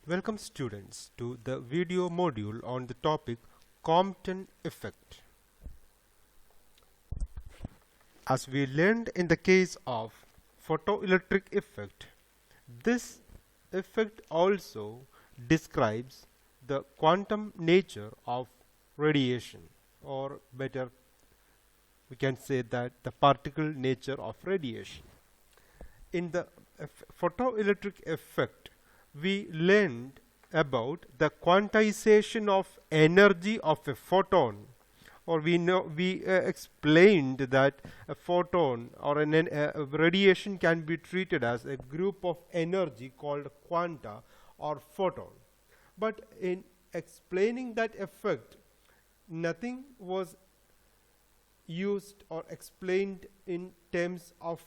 Welcome students to the video module on the topic Compton Effect. As we learned in the case of photoelectric effect, this effect also describes the quantum nature of radiation, or better we can say that the particle nature of radiation. In the photoelectric effect, we learned about the quantization of energy of a photon, or we explained that a photon or a radiation can be treated as a group of energy called quanta or photon. But in explaining that effect, nothing was used or explained in terms of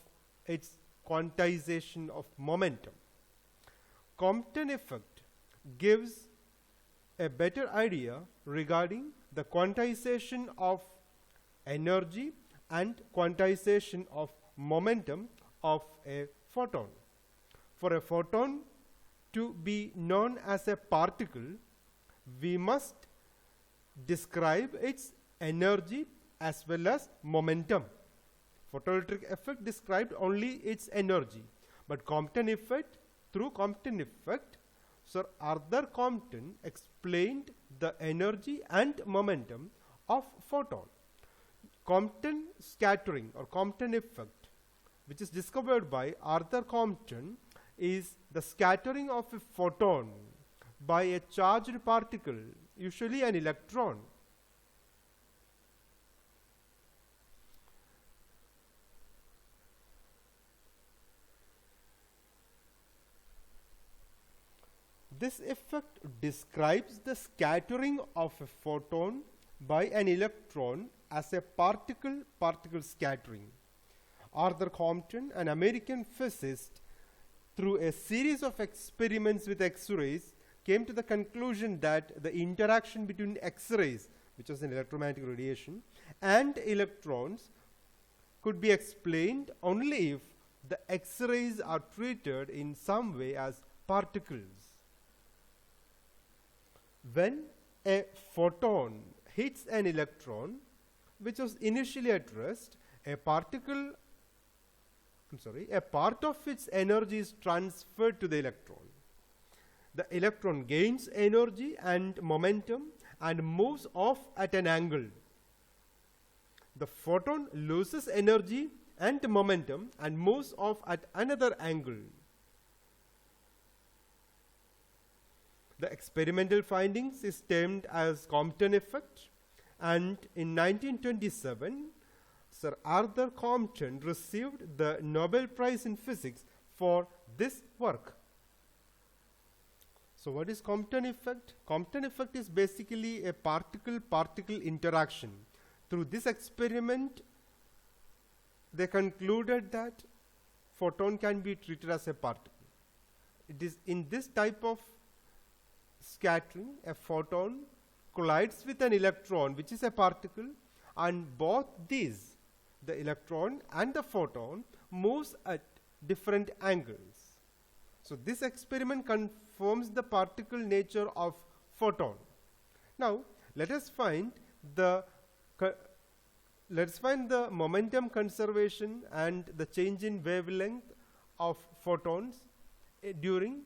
its quantization of momentum. Compton effect gives a better idea regarding the quantization of energy and quantization of momentum of a photon. For a photon to be known as a particle, we must describe its energy as well as momentum. Photoelectric effect described only its energy, but through Compton effect, Sir Arthur Compton explained the energy and momentum of photon. Compton scattering or Compton effect, which is discovered by Arthur Compton, is the scattering of a photon by a charged particle, usually an electron. This effect describes the scattering of a photon by an electron as a particle scattering. Arthur Compton, an American physicist, through a series of experiments with X-rays, came to the conclusion that the interaction between X-rays, which is an electromagnetic radiation, and electrons could be explained only if the X-rays are treated in some way as particles. When a photon hits an electron, which was initially at rest, a part of its energy is transferred to the electron. The electron gains energy and momentum and moves off at an angle. The photon loses energy and momentum and moves off at another angle. The experimental findings is termed as Compton effect, and in 1927, Sir Arthur Compton received the Nobel Prize in Physics for this work. So what is Compton effect? Compton effect is basically a particle-particle interaction. Through this experiment, they concluded that photon can be treated as a particle. It is in this type of scattering, a photon collides with an electron, which is a particle, and both these, the electron and the photon, moves at different angles. So this experiment confirms the particle nature of photon. Now let us find the momentum conservation and the change in wavelength of photons during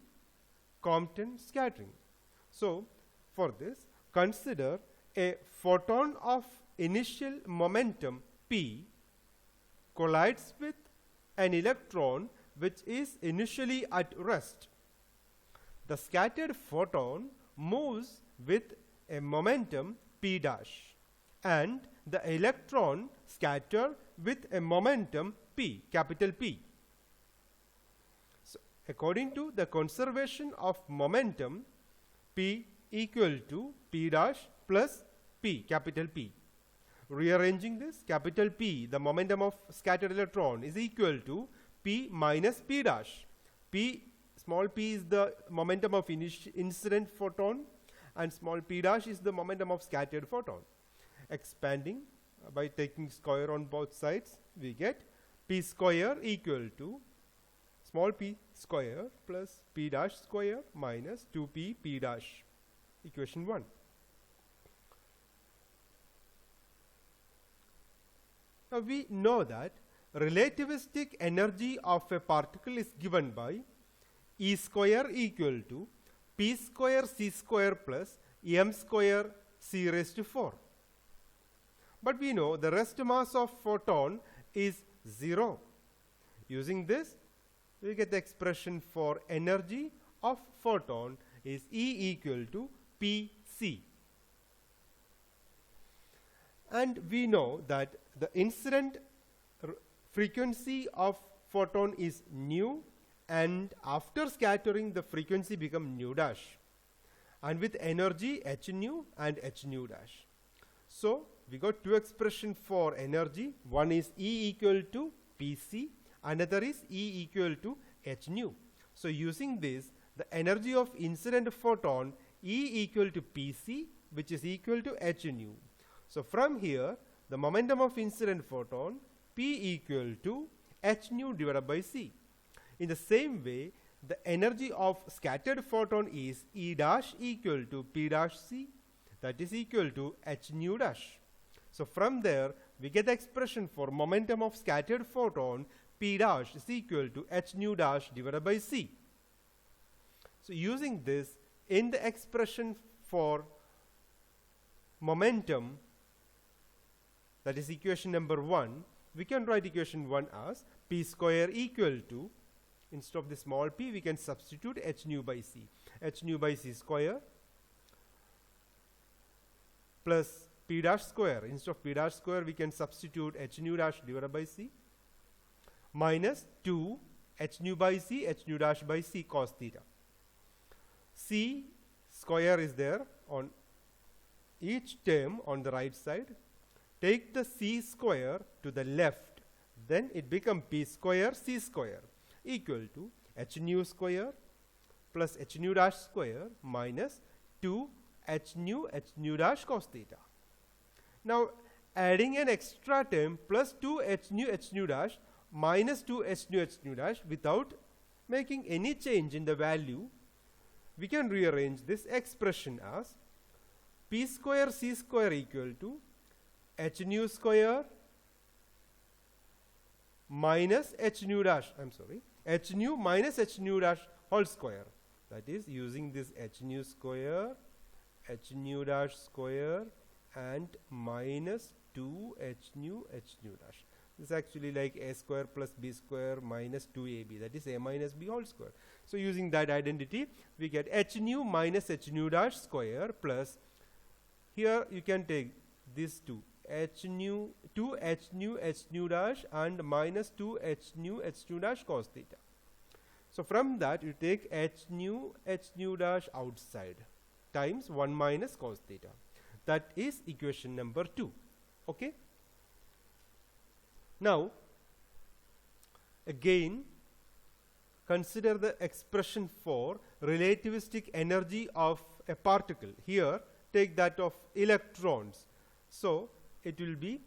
Compton scattering. So for this, consider a photon of initial momentum p collides with an electron which is initially at rest. The scattered photon moves with a momentum p dash, and the electron scatters with a momentum p, capital P. So according to the conservation of momentum, P equal to P dash plus P, capital P. Rearranging this, capital P, the momentum of scattered electron, is equal to P minus P dash. Small p is the momentum of incident photon, and small p dash is the momentum of scattered photon. Expanding by taking square on both sides, we get P square equal to small p square plus p dash square minus 2p p dash, equation 1. Now we know that relativistic energy of a particle is given by E square equal to p square c square plus m square c raised to 4. But we know the rest mass of photon is 0. Using this, we get the expression for energy of photon is E equal to Pc. And we know that the incident frequency of photon is nu, and after scattering the frequency become nu dash, and with energy h nu and h nu dash. So we got two expressions for energy. One is E equal to Pc, another is E equal to h nu. So using this, the energy of incident photon E equal to Pc, which is equal to h nu. So from here, the momentum of incident photon P equal to h nu divided by c. In the same way, the energy of scattered photon is E dash equal to P dash c, that is equal to h nu dash. So from there, we get the expression for momentum of scattered photon P dash is equal to h nu dash divided by c. So using this, in the expression for momentum, that is equation number 1, we can write equation 1 as p square equal to, instead of the small p, we can substitute h nu by c. H nu by c square plus p dash square. Instead of p dash square, we can substitute h nu dash divided by c minus 2 h nu by c, h nu dash by c cos theta. C square is there on each term on the right side. Take the c square to the left, then it becomes p square c square equal to h nu square plus h nu dash square minus 2 h nu dash cos theta. Now adding an extra term plus 2 h nu dash minus 2 h nu dash without making any change in the value, we can rearrange this expression as p square c square equal to h nu square minus h nu dash, h nu minus h nu dash whole square. That is using this h nu square, h nu dash square and minus 2 h nu dash. This is actually like a square plus b square minus 2ab, that is a minus b whole square. So using that identity, we get h nu minus h nu dash square plus, here you can take these two, h nu, 2 h nu dash and minus 2 h nu dash cos theta. So from that you take h nu dash outside times 1 minus cos theta. That is equation number 2. Okay. Now again consider the expression for relativistic energy of a particle. Here take that of electrons. So it will be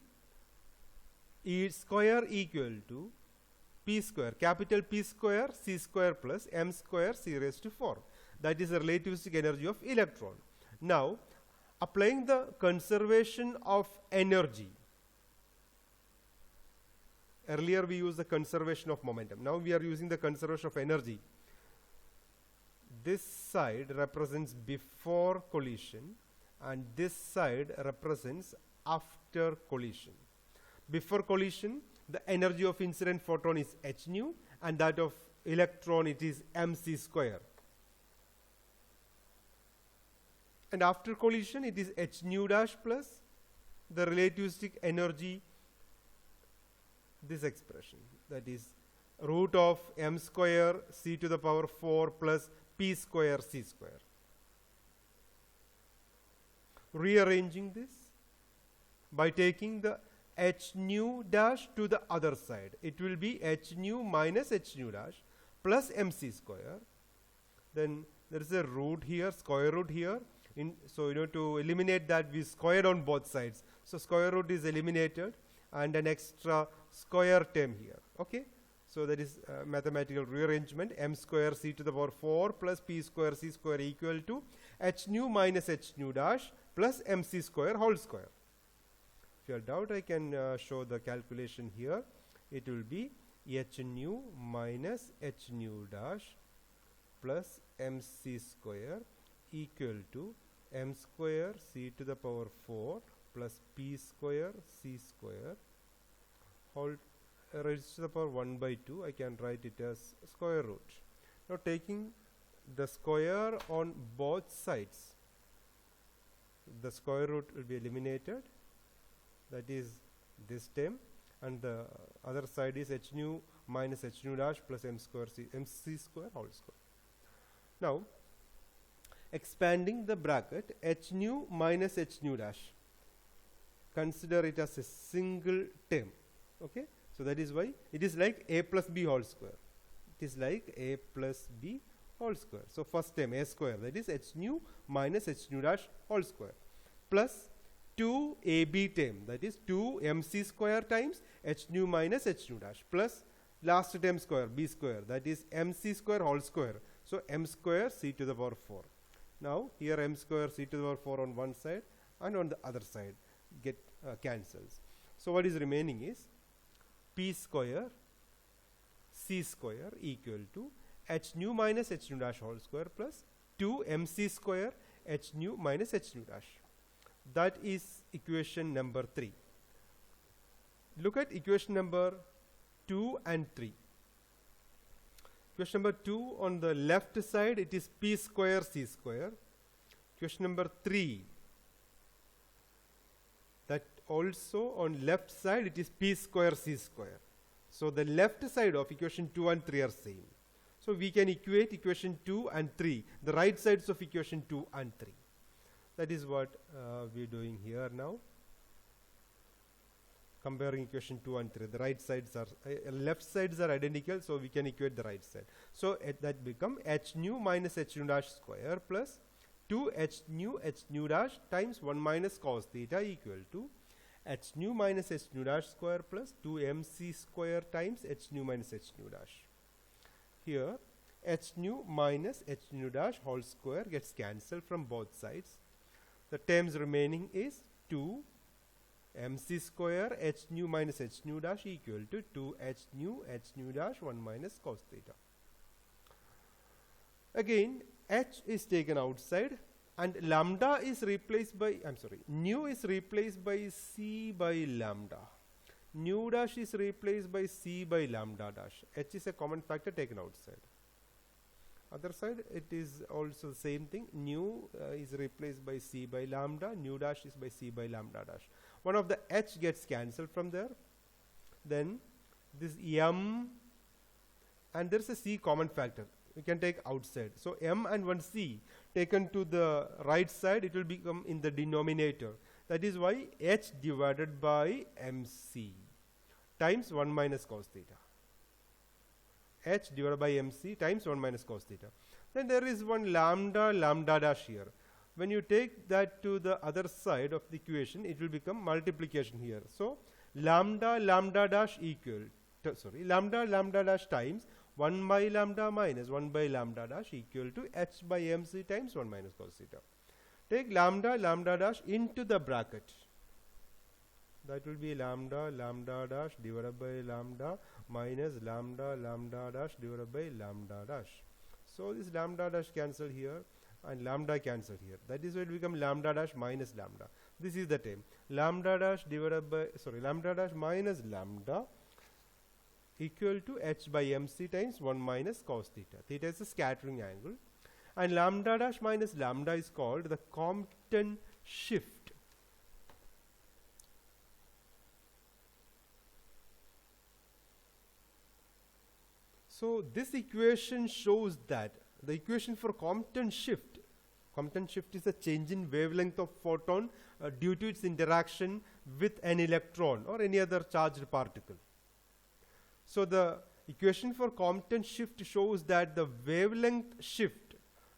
E square equal to p square, capital P square c square plus m square c raised to 4. That is the relativistic energy of electron. Now applying the conservation of energy. Earlier we used the conservation of momentum. Now we are using the conservation of energy. This side represents before collision and this side represents after collision. Before collision, the energy of incident photon is h nu and that of electron it is mc square. And after collision it is h nu dash plus the relativistic energy, this expression, that is root of m square c to the power 4 plus p square c square. Rearranging this by taking the h nu dash to the other side, it will be h nu minus h nu dash plus mc square. Then there is a root here, square root here. So to eliminate that, we squared on both sides. So square root is eliminated and an extra square term here. Okay. So that is mathematical rearrangement. M square c to the power 4 plus p square c square equal to h nu minus h nu dash plus mc square whole square. If you have doubt, I can show the calculation here. It will be h nu minus h nu dash plus mc square equal to m square c to the power 4 plus p square c square whole raised to the power 1 by 2. I can write it as square root. Now taking the square on both sides, the square root will be eliminated, that is this term, and the other side is h nu minus h nu dash plus mc square whole square. Now expanding the bracket, h nu minus h nu dash, consider it as a single term. Okay, so that is why it is like a plus b whole square. It is like a plus b whole square. So first term a square, that is h nu minus h nu dash whole square, plus 2ab term, that is 2mc square times h nu minus h nu dash, plus last term square b square, that is mc square whole square. So m square c to the power 4. Now here m square c to the power 4 on one side and on the other side get cancels. So what is remaining is p square c square equal to h nu minus h nu dash whole square plus 2mc square h nu minus h nu dash. That is equation number 3. Look at equation number 2 and 3. Equation number 2, on the left side it is p square c square. Equation number 3, that also on left side it is p square c square. So the left side of equation 2 and 3 are same. So we can equate equation 2 and 3, the right sides of equation 2 and 3. That is what we are doing here now. Comparing equation 2 and 3, the right sides are left sides are identical, so we can equate the right side. So that become h nu minus h nu dash square plus 2 h nu dash times 1 minus cos theta equal to h nu minus h nu dash square plus 2 mc square times h nu minus h nu dash. Here h nu minus h nu dash whole square gets cancelled from both sides. The terms remaining is 2 mc square h nu minus h nu dash equal to 2 h nu dash 1 minus cos theta. Again h is taken outside and lambda is replaced by, nu is replaced by c by lambda. Nu dash is replaced by c by lambda dash. H is a common factor taken outside. Other side it is also the same thing. Nu is replaced by c by lambda, nu dash is by c by lambda dash. One of the h gets cancelled from there. Then this m, and there is a c common factor we can take outside. So m and one c taken to the right side, it will become in the denominator. That is why h divided by mc times 1 minus cos theta. H divided by mc times 1 minus cos theta. Then there is one lambda dash here. When you take that to the other side of the equation, it will become multiplication here. So lambda dash equal to, lambda dash times 1 by lambda minus 1 by lambda dash equal to h by mc times 1 minus cos theta. Take lambda dash into the bracket. That will be lambda dash divided by lambda minus lambda dash divided by lambda dash. So this lambda dash cancel here and lambda cancel here. That is why it become lambda dash minus lambda. This is the term. Lambda dash divided by, lambda dash minus lambda equal to h by mc times 1 minus cos theta. Theta is a scattering angle. And lambda dash minus lambda is called the Compton shift. So this equation shows that the equation for Compton shift is a change in wavelength of photon due to its interaction with an electron or any other charged particle. So the equation for Compton shift shows that the wavelength shift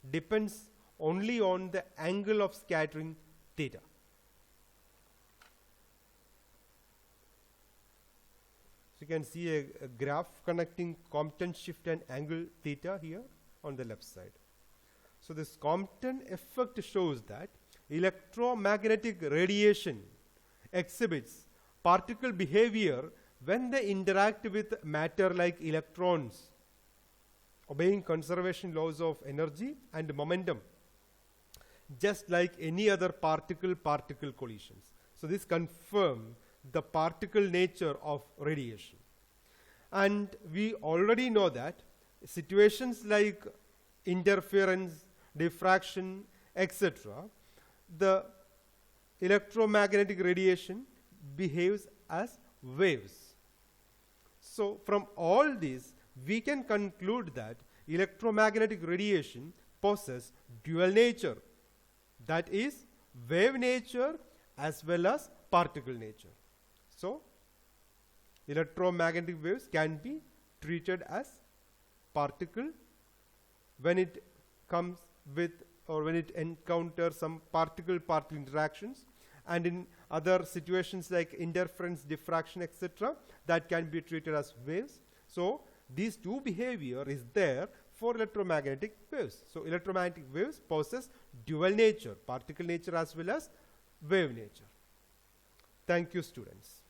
depends only on the angle of scattering theta. So you can see a graph connecting Compton shift and angle theta here on the left side. So this Compton effect shows that electromagnetic radiation exhibits particle behavior when they interact with matter like electrons, obeying conservation laws of energy and momentum, just like any other particle-particle collisions. So this confirms the particle nature of radiation. And we already know that situations like interference, diffraction, etc., the electromagnetic radiation behaves as waves. So from all these, we can conclude that electromagnetic radiation possesses dual nature, that is, wave nature as well as particle nature. So electromagnetic waves can be treated as particle when it comes with or when it encounters some particle-particle interactions, and in other situations like interference, diffraction, etc., that can be treated as waves. So these two behavior is there for electromagnetic waves. So electromagnetic waves possess dual nature, particle nature as well as wave nature. Thank you, students.